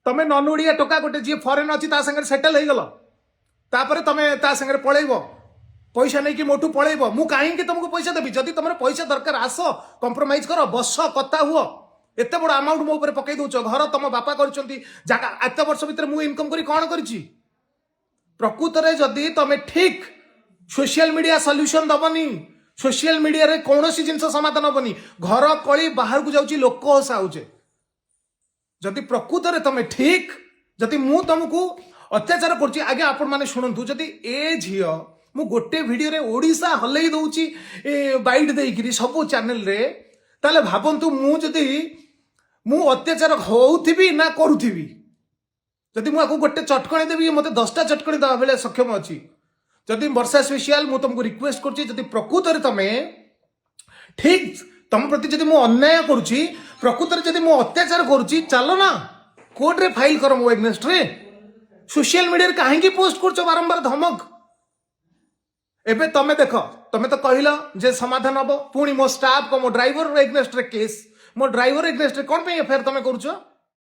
तमें नन ओडिया टोका गोटे जी फॉरेन अच्छी संगे सेटल हो गल तापर तुम ता संगे पलैब पैसा नहीं कि मोटू पलैब मु कहीं तुमको पैसा देवी जदि तुम पैसा दरकार आस कंप्रोमाइज कर बस कथा हुआ एत बड़ अमाउंट मो पकई दौच घर तुम बापा कर एत वर्ष भितर मुझे इनकम करी कौन कर प्रकृत में जदि तुम ठीक सोशल मीडिया सॉल्यूशन दबनी सोशल मीडिया रे कौन सी जिनस समाधान हबनी घर कली बाहर को जाऊँ लोक हसाऊे जदि प्रकृत में तुम ठीक जदि मु तुमको अत्याचार कर आगे आपण मैंने शुणु जदि ए झील मु गोटे वीडियो रे ओडिशा हल्ले दौची बाइट देकरी सब चैनल रे ताले भावंतु मु जदि मु अत्याचार होउथिबी ना करूथिबी जदि मु आको गोटे चटकणी देवी मते 10टा चटकणी दवा बेले सक्षम अछि जदि वर्षा स्पेशल मु तुमको रिक्वेस्ट करछि जदि प्रकृत रे तमे ठीक तुम प्रति जदि मु अन्याय करूछि प्रकृत रे जदि मु अत्याचार करूछि चलो ना कोर्ट रे फाइल कर मो एग्नेस्ट रे सोशल मीडिया रे काहे की पोस्ट करछो बारंबार धमक एबे तमे देख तमे तो कहला जे समाधान हबो पुणी मो स्टाफ को मो ड्राइवर एग्नेस्ट रे केस मो ड्राइवर एग्नेस्ट रे कोन पे एफआईआर तमे करूछो